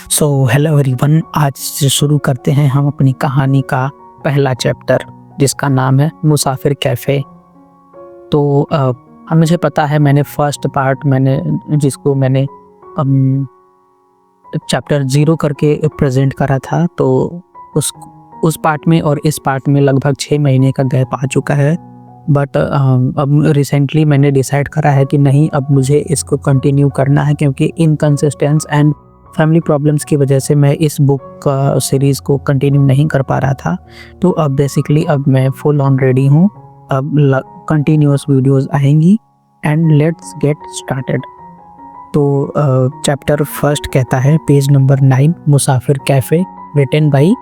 So hello everyone, आज से शुरू करते हैं हम अपनी कहानी का पहला चैप्टर जिसका नाम है मुसाफिर कैफ़े। तो मुझे पता है मैंने फर्स्ट पार्ट जिसको मैंने चैप्टर 0 करके प्रेजेंट करा था, तो उस पार्ट में और इस पार्ट में लगभग 6 महीने का गैप आ चुका है। बट अब रिसेंटली मैंने डिसाइड करा है कि नहीं, अब मुझे इसको कंटिन्यू करना है, क्योंकि इनकंसिस्टेंस एंड फैमिली प्रॉब्लम्स की वजह से मैं इस बुक का सीरीज़ को कंटिन्यू नहीं कर पा रहा था। तो अब बेसिकली अब मैं फुल ऑन रेडी हूँ। अब कंटिन्यूअस वीडियोस आएंगी एंड लेट्स गेट स्टार्टेड। तो चैप्टर फर्स्ट कहता है, page number 9, Musafir cafe, written by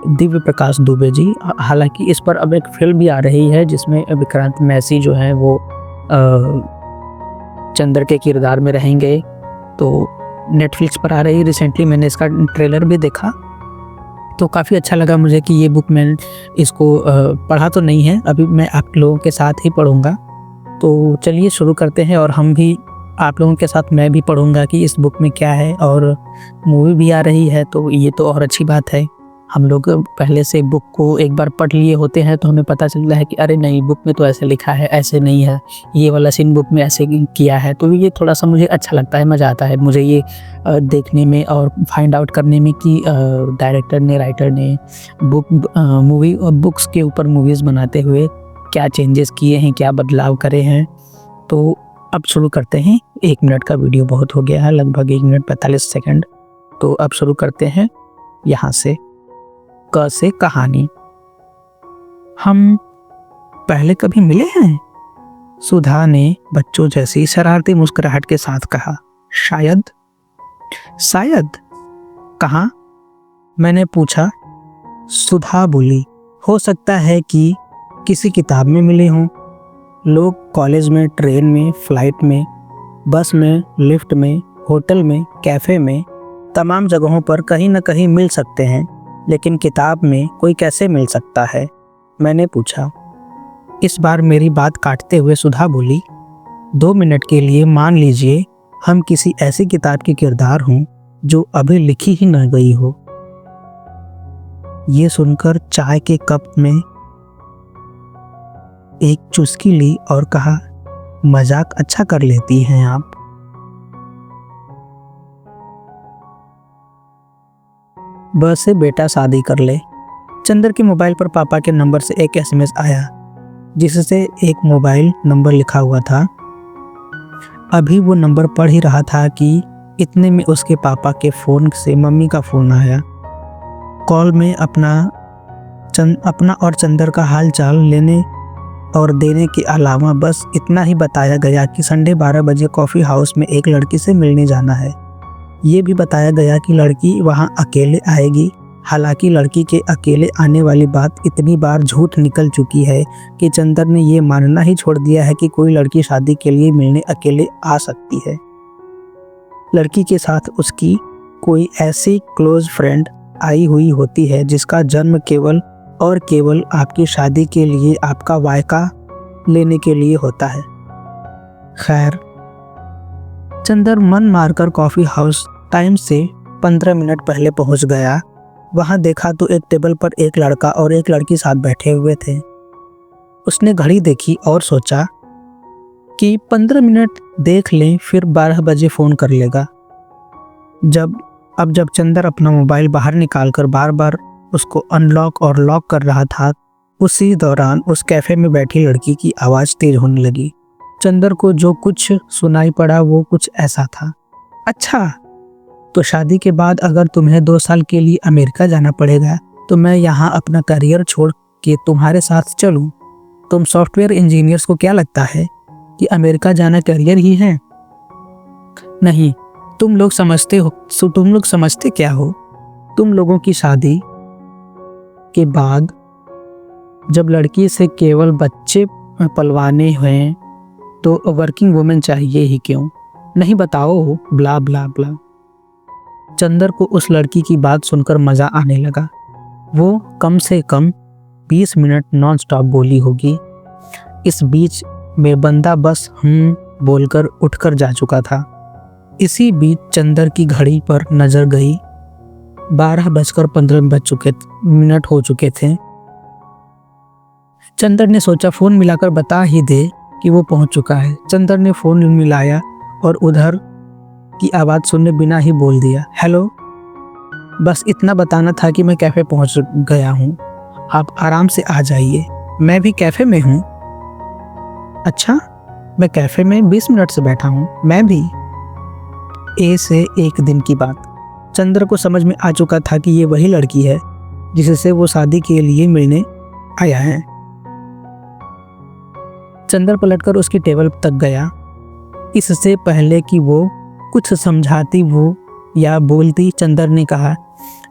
Divya Prakash Dubey ji. हालांकि इस पर अब एक फिल्म भी आ रही है जिसमें विक्रांत मैसी जो है वो चंदर के किरदार में रहेंगे। तो नेटफ्लिक्स पर आ रही है। रिसेंटली मैंने इसका ट्रेलर भी देखा तो काफ़ी अच्छा लगा मुझे कि ये बुक मैं इसको पढ़ा तो नहीं है, अभी मैं आप लोगों के साथ ही पढ़ूँगा। तो चलिए शुरू करते हैं, और हम भी आप लोगों के साथ मैं भी पढ़ूँगा कि इस बुक में क्या है। और मूवी भी आ रही है तो ये तो और अच्छी बात है। हम लोग पहले से बुक को एक बार पढ़ लिए होते हैं तो हमें पता चलता है कि अरे नहीं, बुक में तो ऐसे लिखा है, ऐसे नहीं है, ये वाला सीन बुक में ऐसे किया है। तो ये थोड़ा सा मुझे अच्छा लगता है, मज़ा आता है मुझे ये देखने में और फाइंड आउट करने में कि डायरेक्टर ने, राइटर ने मूवी और बुक्स के ऊपर मूवीज़ बनाते हुए क्या चेंजेस किए हैं, क्या बदलाव करे हैं। तो अब शुरू करते हैं। 1 मिनट का वीडियो बहुत हो गया है, लगभग 1 मिनट 45 सेकेंड। तो अब शुरू करते हैं यहाँ से। क से कहानी। हम पहले कभी मिले हैं? सुधा ने बच्चों जैसी शरारती मुस्कुराहट के साथ कहा। शायद। शायद कहाँ? मैंने पूछा। सुधा बोली, हो सकता है कि किसी किताब में मिले हों। लोग कॉलेज में, ट्रेन में, फ्लाइट में, बस में, लिफ्ट में, होटल में, कैफ़े में, तमाम जगहों पर कहीं न कहीं मिल सकते हैं, लेकिन किताब में कोई कैसे मिल सकता है? मैंने पूछा। इस बार मेरी बात काटते हुए सुधा बोली, 2 मिनट के लिए मान लीजिए हम किसी ऐसी किताब के किरदार हों जो अभी लिखी ही न गई हो। ये सुनकर चाय के कप में एक चुस्की ली और कहा, मजाक अच्छा कर लेती हैं आप। बस से बेटा शादी कर ले। चंदर के मोबाइल पर पापा के नंबर से एक SMS आया जिससे एक मोबाइल नंबर लिखा हुआ था। अभी वो नंबर पढ़ ही रहा था कि इतने में उसके पापा के फ़ोन से मम्मी का फ़ोन आया। कॉल में अपना और चंदर का हाल चाल लेने और देने के अलावा बस इतना ही बताया गया कि संडे 12 बजे कॉफ़ी हाउस में एक लड़की से मिलने जाना है। ये भी बताया गया कि लड़की वहाँ अकेले आएगी। हालांकि लड़की के अकेले आने वाली बात इतनी बार झूठ निकल चुकी है कि चंदर ने ये मानना ही छोड़ दिया है कि कोई लड़की शादी के लिए मिलने अकेले आ सकती है। लड़की के साथ उसकी कोई ऐसी क्लोज फ्रेंड आई हुई होती है जिसका जन्म केवल और केवल आपकी शादी के लिए, आपका वायका लेने के लिए होता है। खैर, चंदर मन मारकर कॉफ़ी हाउस टाइम से 15 मिनट पहले पहुंच गया। वहां देखा तो एक टेबल पर एक लड़का और एक लड़की साथ बैठे हुए थे। उसने घड़ी देखी और सोचा कि 15 मिनट देख लें, फिर 12 बजे फ़ोन कर लेगा। जब चंदर अपना मोबाइल बाहर निकालकर बार बार उसको अनलॉक और लॉक कर रहा था, उसी दौरान उस कैफ़े में बैठी लड़की की आवाज़ तेज होने लगी। चंदर को जो कुछ सुनाई पड़ा वो कुछ ऐसा था। अच्छा, तो शादी के बाद अगर तुम्हें 2 साल के लिए अमेरिका जाना पड़ेगा तो मैं यहाँ अपना करियर छोड़ के तुम्हारे साथ चलूँ? तुम सॉफ्टवेयर इंजीनियर्स को क्या लगता है कि अमेरिका जाना करियर ही है? नहीं, तुम लोग समझते क्या हो? तुम लोगों की शादी के बाद जब लड़की से केवल बच्चे पलवाने हुए तो वर्किंग वुमेन चाहिए ही क्यों? नहीं बताओ, ब्ला ब्ला ब्ला। चंदर को उस लड़की की बात सुनकर मज़ा आने लगा। वो कम से कम 20 मिनट नॉन स्टॉप बोली होगी। इस बीच में बंदा बस बोलकर उठकर जा चुका था। इसी बीच चंदर की घड़ी पर नजर गई। 12:15 हो चुके थे। चंदर ने सोचा फोन मिलाकर बता ही दे कि वो पहुंच चुका है। चंदर ने फोन मिलाया और उधर की आवाज़ सुनने बिना ही बोल दिया, हेलो। बस इतना बताना था कि मैं कैफ़े पहुंच गया हूं, आप आराम से आ जाइए। मैं भी कैफ़े में हूं। अच्छा, मैं कैफ़े में 20 मिनट से बैठा हूं। मैं भी। ए से एक दिन की बात। चंद्र को समझ में आ चुका था कि ये वही लड़की है जिससे वो शादी के लिए मिलने आया है। चंद्र पलटकर उसकी टेबल तक गया। इससे पहले कि वो कुछ समझाती वो या बोलती, चंद्र ने कहा,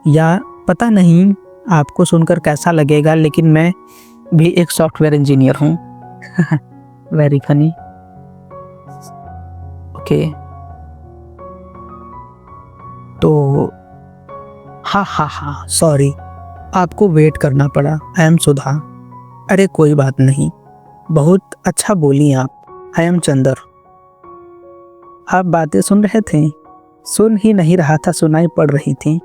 या पता नहीं आपको सुनकर कैसा लगेगा, लेकिन मैं भी एक सॉफ्टवेयर इंजीनियर हूँ। Very funny. ओके, तो हाँ, सॉरी, आपको वेट करना पड़ा। I am Sudha. अरे कोई बात नहीं, बहुत अच्छा बोली आप। I am Chandar. आप बातें सुन रहे थे? सुन ही नहीं रहा था, सुनाई पड़ रही थी।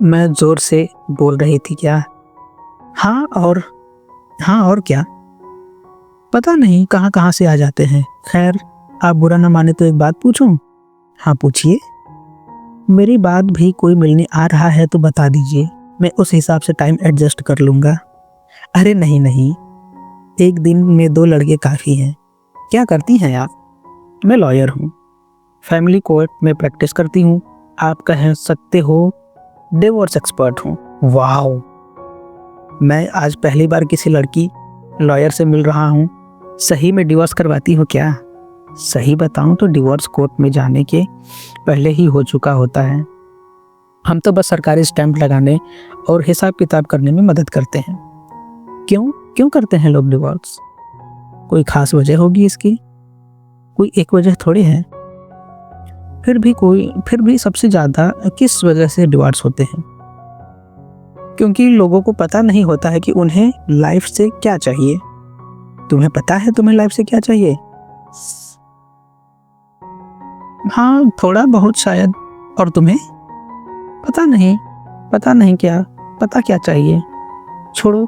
मैं जोर से बोल रही थी क्या? हाँ और क्या? पता नहीं कहाँ कहाँ से आ जाते हैं। खैर, आप बुरा ना माने तो एक बात पूछूं? हाँ पूछिए। मेरी बात भी कोई मिलने आ रहा है तो बता दीजिए, मैं उस हिसाब से टाइम एडजस्ट कर लूँगा। अरे नहीं, एक दिन में 2 लड़के काफ़ी हैं। क्या करती हैं आप? मैं लॉयर हूँ, फैमिली कोर्ट में प्रैक्टिस करती हूँ। आप कह सकते हो डिवोर्स एक्सपर्ट हूँ। वाह, मैं आज पहली बार किसी लड़की लॉयर से मिल रहा हूँ। सही में डिवोर्स करवाती हो क्या? सही बताऊँ तो डिवोर्स कोर्ट में जाने के पहले ही हो चुका होता है। हम तो बस सरकारी स्टैंप लगाने और हिसाब किताब करने में मदद करते हैं। क्यों करते हैं लोग डिवोर्स? कोई खास वजह होगी इसकी? कोई एक वजह थोड़ी है। फिर भी सबसे ज़्यादा किस वजह से डिवोर्स होते हैं? क्योंकि लोगों को पता नहीं होता है कि उन्हें लाइफ से क्या चाहिए। तुम्हें पता है तुम्हें लाइफ से क्या चाहिए? हाँ, थोड़ा बहुत शायद। और तुम्हें? पता नहीं क्या चाहिए। छोड़ो,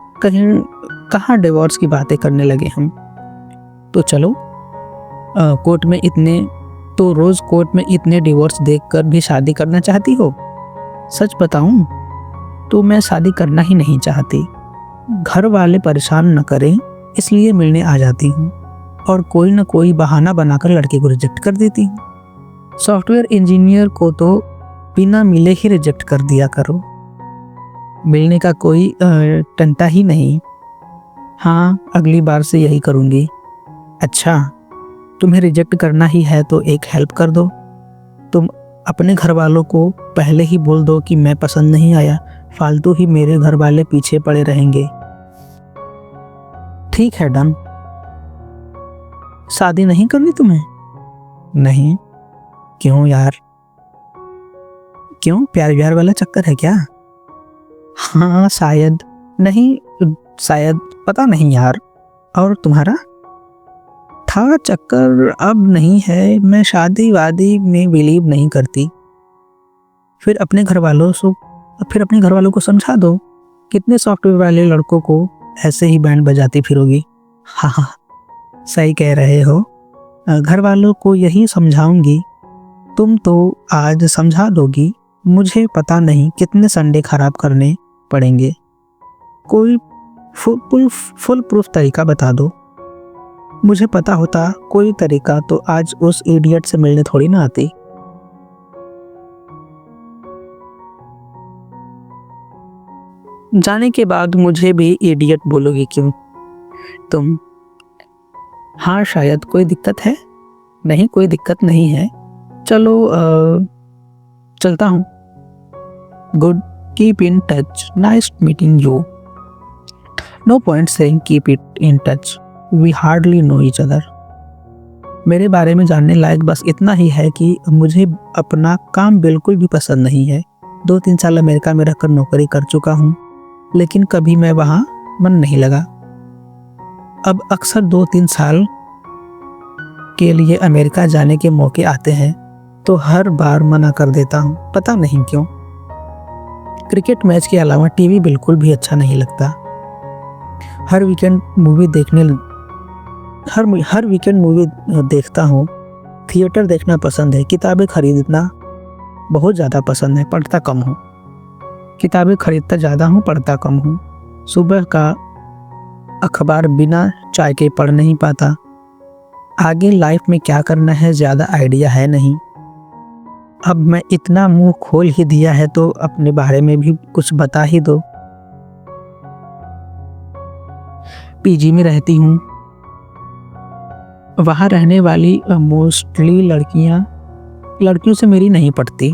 कहाँ डिवोर्स की बातें करने लगे हम। तो चलो, रोज कोर्ट में इतने डिवोर्स देखकर भी शादी करना चाहती हो? सच बताऊं तो मैं शादी करना ही नहीं चाहती। घर वाले परेशान न करें इसलिए मिलने आ जाती हूँ और कोई न कोई बहाना बनाकर लड़के को रिजेक्ट कर देती हूँ। सॉफ्टवेयर इंजीनियर को तो बिना मिले ही रिजेक्ट कर दिया करो, मिलने का कोई टंटा ही नहीं। हाँ, अगली बार से यही करूँगी। अच्छा, तुम्हें रिजेक्ट करना ही है तो एक हेल्प कर दो। तुम अपने घर वालों को पहले ही बोल दो कि मैं पसंद नहीं आया, फालतू ही मेरे घर वाले पीछे पड़े रहेंगे। ठीक है, डन। शादी नहीं करनी तुम्हें? नहीं। क्यों यार? क्यों, प्यार व्यार वाला चक्कर है क्या? हाँ शायद, पता नहीं यार। और तुम्हारा? था चक्कर, अब नहीं है। मैं शादी वादी में बिलीव नहीं करती। फिर अपने घर वालों को समझा दो। कितने सॉफ्टवेयर वाले लड़कों को ऐसे ही बैंड बजाती फिरोगी। हाँ, सही कह रहे हो। घर वालों को यही समझाऊंगी। तुम तो आज समझा दोगी, मुझे पता नहीं कितने संडे खराब करने पड़ेंगे। कोई फुल प्रूफ तरीका बता दो। मुझे पता होता कोई तरीका तो आज उस इडियट से मिलने थोड़ी ना आती। जाने के बाद मुझे भी इडियट बोलोगी क्यों तुम? हाँ शायद। कोई दिक्कत है? नहीं, कोई दिक्कत नहीं है। चलो चलता हूँ। Good, keep in touch, nice meeting you. No point saying keep it in touch, we hardly know each other. मेरे बारे में जानने लायक बस इतना ही है कि मुझे अपना काम बिल्कुल भी पसंद नहीं है। 2-3 साल अमेरिका में रहकर नौकरी कर चुका हूँ, लेकिन कभी मैं वहाँ मन नहीं लगा। अब अक्सर 2-3 साल के लिए अमेरिका जाने के मौके आते हैं तो हर बार मना कर देता हूँ, पता नहीं क्यों। क्रिकेट मैच के अलावा टीवी बिल्कुल भी अच्छा नहीं लगता। हर वीकेंड मूवी देखता हूँ। थिएटर देखना पसंद है। किताबें खरीदना बहुत ज़्यादा पसंद है, पढ़ता कम हूँ। किताबें खरीदता ज़्यादा हूँ, पढ़ता कम हूँ। सुबह का अखबार बिना चाय के पढ़ नहीं पाता। आगे लाइफ में क्या करना है ज़्यादा आइडिया है नहीं। अब मैं इतना मुंह खोल ही दिया है तो अपने बारे में भी कुछ बता ही दो। पीजी में रहती हूँ। वहाँ रहने वाली मोस्टली लड़कियों से मेरी नहीं पटती।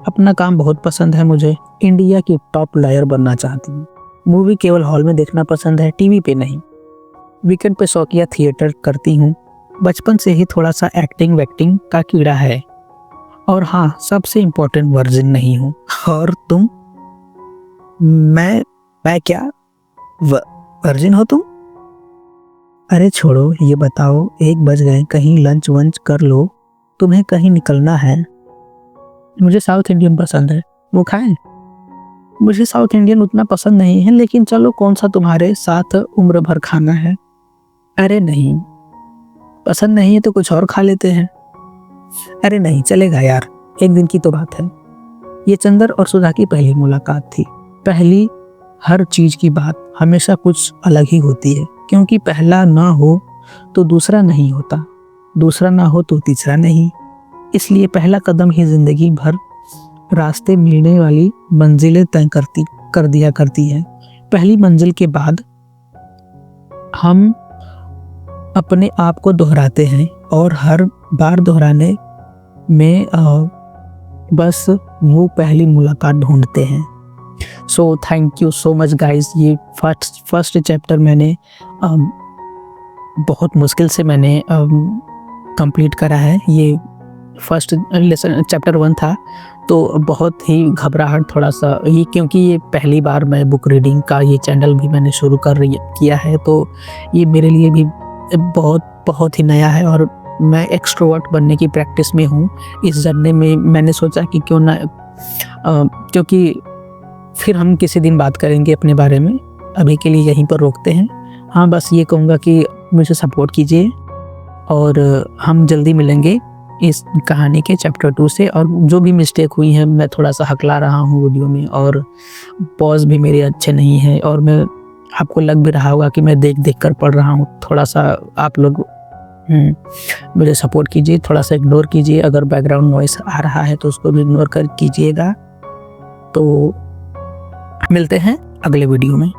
अपना काम बहुत पसंद है मुझे। इंडिया की टॉप लॉयर बनना चाहती हूँ। मूवी केवल हॉल में देखना पसंद है, टीवी पे नहीं। वीकेंड पे शौकिया थिएटर करती हूँ। बचपन से ही थोड़ा सा एक्टिंग वैक्टिंग का कीड़ा है। और हाँ, सबसे इम्पोर्टेंट वर्जिन नहीं हूँ। और तुम? मैं क्या वर्जिन हो तुम? अरे छोड़ो, ये बताओ 1 बज गए, कहीं लंच वंच कर लो, तुम्हें कहीं निकलना है। मुझे साउथ इंडियन पसंद है, वो खाएं? मुझे साउथ इंडियन उतना पसंद नहीं है, लेकिन चलो कौन सा तुम्हारे साथ उम्र भर खाना है। अरे नहीं, पसंद नहीं है तो कुछ और खा लेते हैं। अरे नहीं चलेगा यार, एक दिन की तो बात है। ये चंदर और सुधा की पहली मुलाकात थी। पहली हर चीज की बात हमेशा कुछ अलग ही होती है, क्योंकि पहला ना हो तो दूसरा नहीं होता, दूसरा ना हो तो तीसरा नहीं। इसलिए पहला कदम ही जिंदगी भर रास्ते मिलने वाली मंजिलें तय कर दिया करती है। पहली मंजिल के बाद हम अपने आप को दोहराते हैं और हर बार दोहराने में बस वो पहली मुलाकात ढूंढते हैं। So thank you so much guys. ये फर्स्ट चैप्टर मैंने बहुत मुश्किल से मैंने कंप्लीट करा है। ये फर्स्ट लेसन चैप्टर 1 था, तो बहुत ही घबराहट थोड़ा सा, ये क्योंकि ये पहली बार मैं बुक रीडिंग का ये चैनल भी मैंने शुरू किया है, तो ये मेरे लिए भी बहुत ही नया है। और मैं एक्सट्रोवर्ट बनने की प्रैक्टिस में हूँ। इस जर्नी में मैंने सोचा कि क्यों ना, क्योंकि फिर हम किसी दिन बात करेंगे अपने बारे में, अभी के लिए यहीं पर रोकते हैं। हाँ, बस ये कहूँगा कि मुझे सपोर्ट कीजिए और हम जल्दी मिलेंगे इस कहानी के चैप्टर 2 से। और जो भी मिस्टेक हुई है, मैं थोड़ा सा हकला रहा हूँ वीडियो में, और पॉज भी मेरे अच्छे नहीं है, और मैं आपको लग भी रहा होगा कि मैं देख कर पढ़ रहा हूँ। थोड़ा सा आप लोग मुझे सपोर्ट कीजिए, थोड़ा सा इग्नोर कीजिए। अगर बैकग्राउंड नॉइस आ रहा है तो उसको भी इग्नोर कर कीजिएगा। तो मिलते हैं अगले वीडियो में।